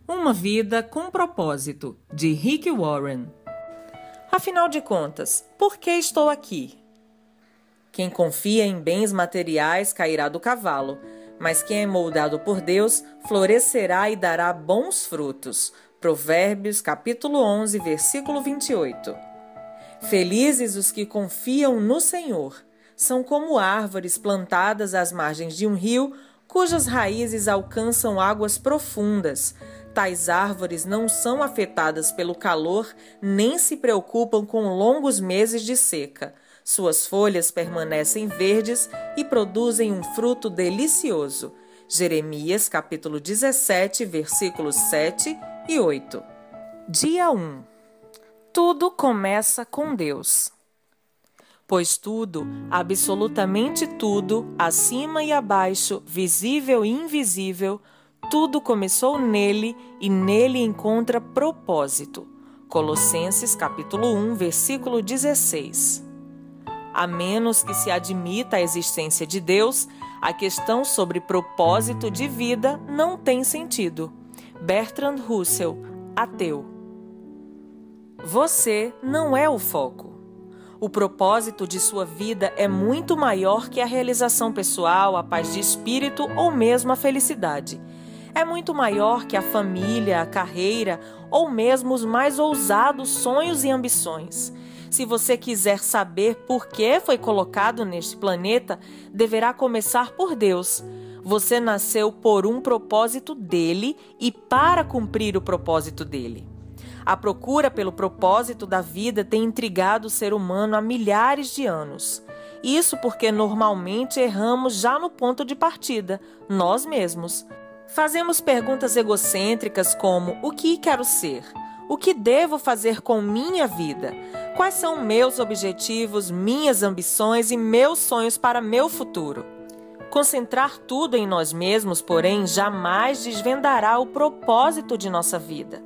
Uma vida com propósito, de Rick Warren. Afinal de contas, por que estou aqui? Quem confia em bens materiais cairá do cavalo, mas quem é moldado por Deus florescerá e dará bons frutos. Provérbios, capítulo 11, versículo 28. Felizes os que confiam no Senhor. São como árvores plantadas às margens de um rio, cujas raízes alcançam águas profundas. Tais árvores não são afetadas pelo calor, nem se preocupam com longos meses de seca. Suas folhas permanecem verdes e produzem um fruto delicioso. Jeremias, capítulo 17, versículos 7 e 8. Dia 1. Tudo começa com Deus. Pois tudo, absolutamente tudo, acima e abaixo, visível e invisível, tudo começou nele e nele encontra propósito. Colossenses capítulo 1, versículo 16. A menos que se admita a existência de Deus, a questão sobre propósito de vida não tem sentido. Bertrand Russell, ateu. Você não é o foco. O propósito de sua vida é muito maior que a realização pessoal, a paz de espírito ou mesmo a felicidade. É muito maior que a família, a carreira ou mesmo os mais ousados sonhos e ambições. Se você quiser saber por que foi colocado neste planeta, deverá começar por Deus. Você nasceu por um propósito dele e para cumprir o propósito dele. A procura pelo propósito da vida tem intrigado o ser humano há milhares de anos. Isso porque normalmente erramos já no ponto de partida, nós mesmos. Fazemos perguntas egocêntricas como: o que quero ser? O que devo fazer com minha vida? Quais são meus objetivos, minhas ambições e meus sonhos para meu futuro? Concentrar tudo em nós mesmos, porém, jamais desvendará o propósito de nossa vida.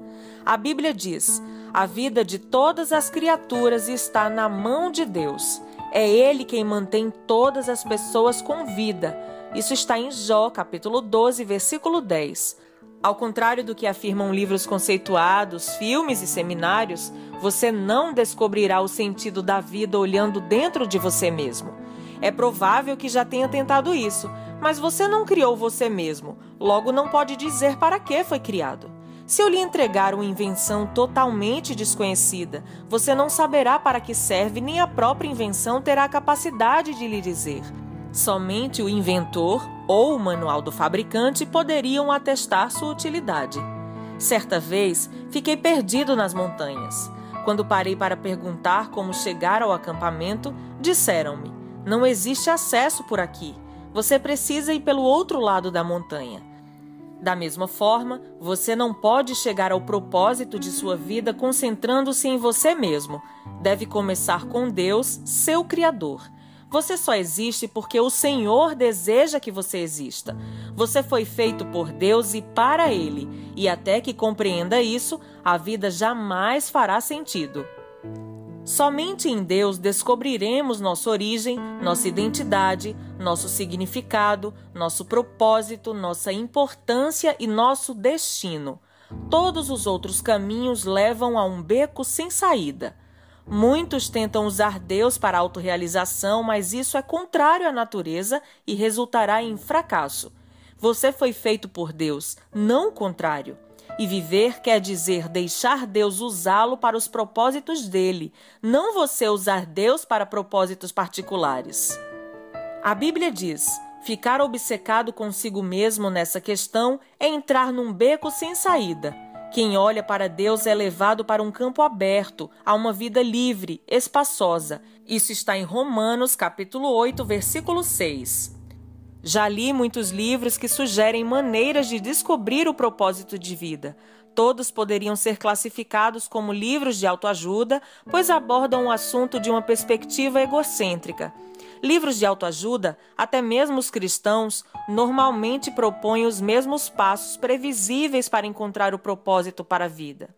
A Bíblia diz: a vida de todas as criaturas está na mão de Deus. É Ele quem mantém todas as pessoas com vida. Isso está em Jó, capítulo 12, versículo 10. Ao contrário do que afirmam livros conceituados, filmes e seminários, você não descobrirá o sentido da vida olhando dentro de você mesmo. É provável que já tenha tentado isso, mas você não criou você mesmo, logo não pode dizer para que foi criado. Se eu lhe entregar uma invenção totalmente desconhecida, você não saberá para que serve, nem a própria invenção terá a capacidade de lhe dizer. Somente o inventor ou o manual do fabricante poderiam atestar sua utilidade. Certa vez, fiquei perdido nas montanhas. Quando parei para perguntar como chegar ao acampamento, disseram-me: não existe acesso por aqui. Você precisa ir pelo outro lado da montanha. Da mesma forma, você não pode chegar ao propósito de sua vida concentrando-se em você mesmo. Deve começar com Deus, seu Criador. Você só existe porque o Senhor deseja que você exista. Você foi feito por Deus e para Ele, e até que compreenda isso, a vida jamais fará sentido. Somente em Deus descobriremos nossa origem, nossa identidade, nosso significado, nosso propósito, nossa importância e nosso destino. Todos os outros caminhos levam a um beco sem saída. Muitos tentam usar Deus para a autorrealização, mas isso é contrário à natureza e resultará em fracasso. Você foi feito por Deus, não o contrário. E viver quer dizer deixar Deus usá-lo para os propósitos dele, não você usar Deus para propósitos particulares. A Bíblia diz: ficar obcecado consigo mesmo nessa questão é entrar num beco sem saída. Quem olha para Deus é levado para um campo aberto, a uma vida livre, espaçosa. Isso está em Romanos, capítulo 8, versículo 6. Já li muitos livros que sugerem maneiras de descobrir o propósito de vida. Todos poderiam ser classificados como livros de autoajuda, pois abordam o assunto de uma perspectiva egocêntrica. Livros de autoajuda, até mesmo os cristãos, normalmente propõem os mesmos passos previsíveis para encontrar o propósito para a vida.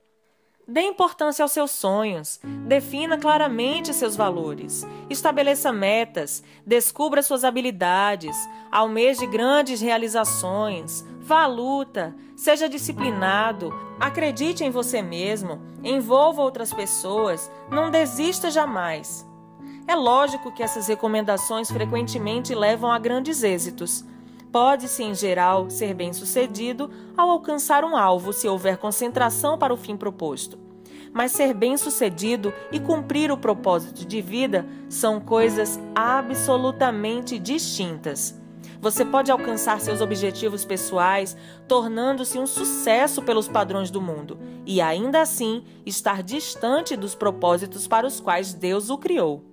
Dê importância aos seus sonhos, defina claramente seus valores, estabeleça metas, descubra suas habilidades, almeje grandes realizações, Vá à luta, seja disciplinado, acredite em você mesmo, envolva outras pessoas, não desista jamais. É lógico que essas recomendações frequentemente levam a grandes êxitos. Pode-se, em geral, ser bem-sucedido ao alcançar um alvo se houver concentração para o fim proposto. Mas ser bem-sucedido e cumprir o propósito de vida são coisas absolutamente distintas. Você pode alcançar seus objetivos pessoais, tornando-se um sucesso pelos padrões do mundo, e ainda assim estar distante dos propósitos para os quais Deus o criou.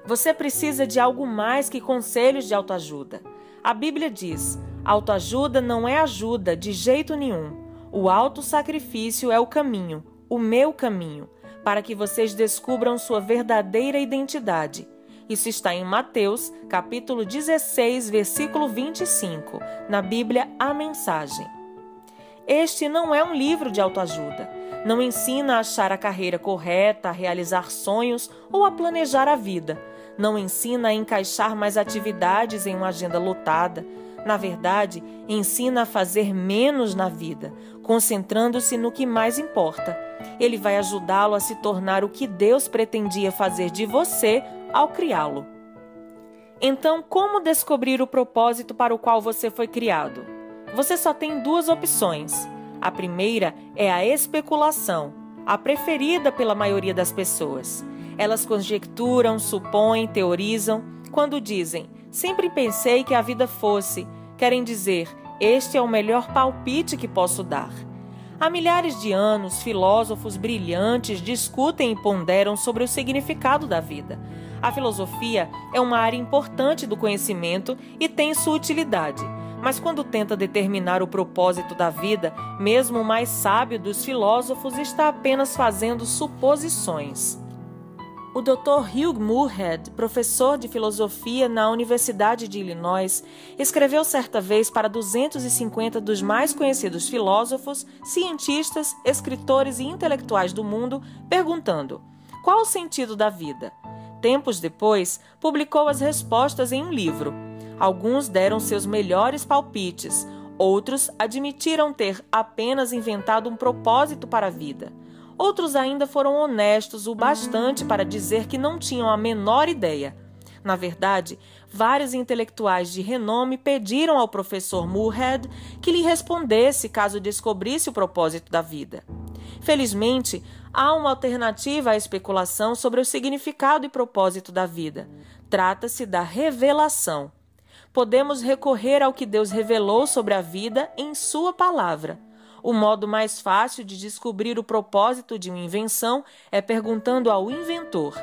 Você precisa de algo mais que conselhos de autoajuda. A Bíblia diz: autoajuda não é ajuda de jeito nenhum. O autossacrifício é o caminho, o meu caminho, para que vocês descubram sua verdadeira identidade. Isso está em Mateus, capítulo 16, versículo 25, na Bíblia A Mensagem. Este não é um livro de autoajuda. Não ensina a achar a carreira correta, a realizar sonhos ou a planejar a vida. Não ensina a encaixar mais atividades em uma agenda lotada. Na verdade, ensina a fazer menos na vida, concentrando-se no que mais importa. Ele vai ajudá-lo a se tornar o que Deus pretendia fazer de você ao criá-lo. Então, como descobrir o propósito para o qual você foi criado? Você só tem duas opções. A primeira é a especulação, a preferida pela maioria das pessoas. Elas conjecturam, supõem, teorizam. Quando dizem, sempre pensei que a vida fosse, querem dizer, este é o melhor palpite que posso dar. Há milhares de anos, filósofos brilhantes discutem e ponderam sobre o significado da vida. A filosofia é uma área importante do conhecimento e tem sua utilidade. Mas quando tenta determinar o propósito da vida, mesmo o mais sábio dos filósofos está apenas fazendo suposições. O Dr. Hugh Moorhead, professor de filosofia na Universidade de Illinois, escreveu certa vez para 250 dos mais conhecidos filósofos, cientistas, escritores e intelectuais do mundo, perguntando: qual o sentido da vida? Tempos depois, publicou as respostas em um livro. Alguns deram seus melhores palpites, outros admitiram ter apenas inventado um propósito para a vida. Outros ainda foram honestos o bastante para dizer que não tinham a menor ideia. Na verdade, vários intelectuais de renome pediram ao professor Moorhead que lhe respondesse caso descobrisse o propósito da vida. Felizmente, há uma alternativa à especulação sobre o significado e propósito da vida. Trata-se da revelação. Podemos recorrer ao que Deus revelou sobre a vida em sua palavra. O modo mais fácil de descobrir o propósito de uma invenção é perguntando ao inventor.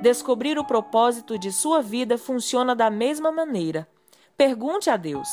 Descobrir o propósito de sua vida funciona da mesma maneira. Pergunte a Deus.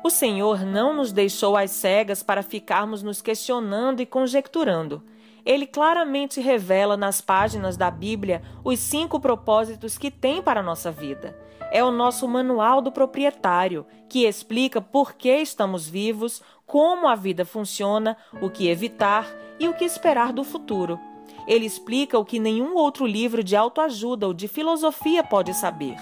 O Senhor não nos deixou às cegas para ficarmos nos questionando e conjecturando. Ele claramente revela nas páginas da Bíblia os 5 propósitos que tem para a nossa vida. É o nosso manual do proprietário, que explica por que estamos vivos, como a vida funciona, o que evitar e o que esperar do futuro. Ele explica o que nenhum outro livro de autoajuda ou de filosofia pode saber.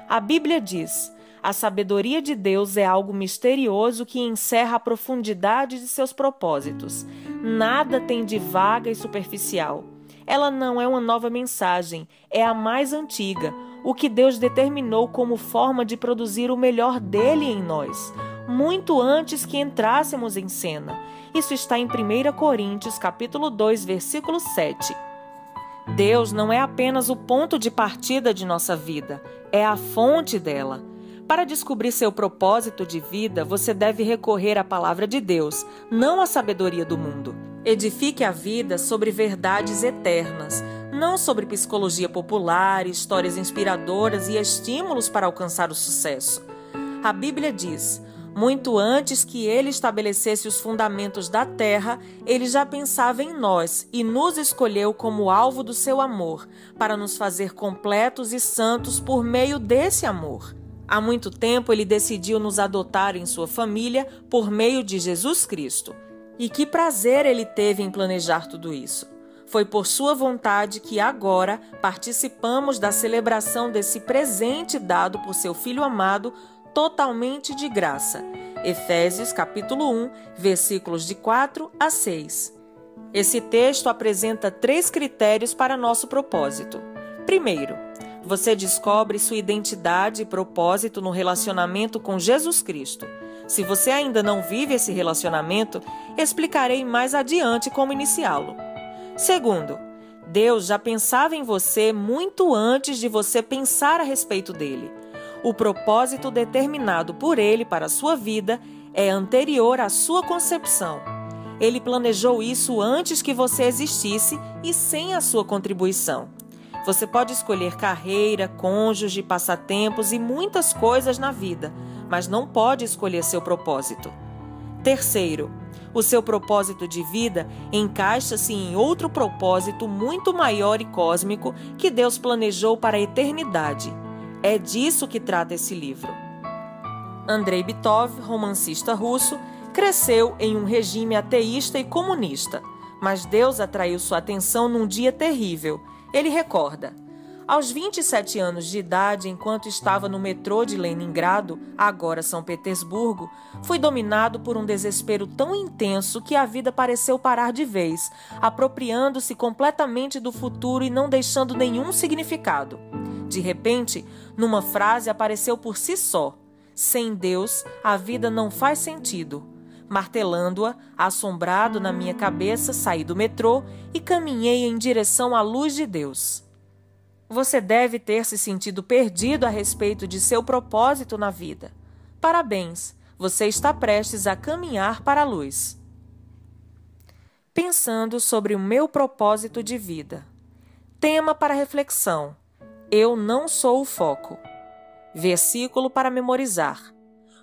A Bíblia diz: a sabedoria de Deus é algo misterioso que encerra a profundidade de seus propósitos. Nada tem de vaga e superficial. Ela não é uma nova mensagem, é a mais antiga, o que Deus determinou como forma de produzir o melhor dele em nós, muito antes que entrássemos em cena. Isso está em 1 Coríntios, capítulo 2, versículo 7. Deus não é apenas o ponto de partida de nossa vida, é a fonte dela. Para descobrir seu propósito de vida, você deve recorrer à palavra de Deus, não à sabedoria do mundo. Edifique a vida sobre verdades eternas, não sobre psicologia popular, histórias inspiradoras e estímulos para alcançar o sucesso. A Bíblia diz: muito antes que ele estabelecesse os fundamentos da terra, ele já pensava em nós e nos escolheu como alvo do seu amor, para nos fazer completos e santos por meio desse amor. Há muito tempo ele decidiu nos adotar em sua família por meio de Jesus Cristo. E que prazer ele teve em planejar tudo isso. Foi por sua vontade que agora participamos da celebração desse presente dado por seu Filho amado totalmente de graça. Efésios capítulo 1, versículos de 4 a 6. Esse texto apresenta 3 critérios para nosso propósito. Primeiro, você descobre sua identidade e propósito no relacionamento com Jesus Cristo. Se você ainda não vive esse relacionamento, explicarei mais adiante como iniciá-lo. Segundo, Deus já pensava em você muito antes de você pensar a respeito dele. O propósito determinado por ele para a sua vida é anterior à sua concepção. Ele planejou isso antes que você existisse e sem a sua contribuição. Você pode escolher carreira, cônjuge, passatempos e muitas coisas na vida, mas não pode escolher seu propósito. Terceiro, o seu propósito de vida encaixa-se em outro propósito muito maior e cósmico que Deus planejou para a eternidade. É disso que trata esse livro. Andrei Bitov, romancista russo, cresceu em um regime ateísta e comunista, mas Deus atraiu sua atenção num dia terrível. Ele recorda: aos 27 anos de idade, enquanto estava no metrô de Leningrado, agora São Petersburgo, fui dominado por um desespero tão intenso que a vida pareceu parar de vez, apropriando-se completamente do futuro e não deixando nenhum significado. De repente, numa frase apareceu por si só: sem Deus, a vida não faz sentido. Martelando-a, assombrado na minha cabeça, saí do metrô e caminhei em direção à luz de Deus. Você deve ter se sentido perdido a respeito de seu propósito na vida. Parabéns, você está prestes a caminhar para a luz. Pensando sobre o meu propósito de vida. Tema para reflexão: eu não sou o foco. Versículo para memorizar: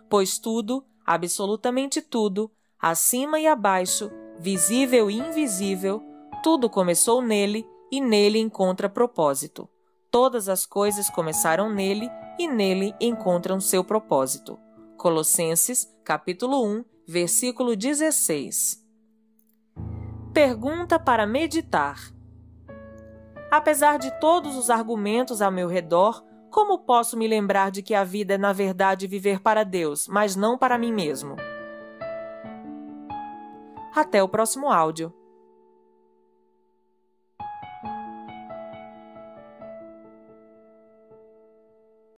pois tudo, absolutamente tudo, acima e abaixo, visível e invisível, tudo começou nele e nele encontra propósito. Todas as coisas começaram nele e nele encontram seu propósito. Colossenses, capítulo 1, versículo 16. Pergunta para meditar. Apesar de todos os argumentos ao meu redor, como posso me lembrar de que a vida é, na verdade, viver para Deus, mas não para mim mesmo? Até o próximo áudio.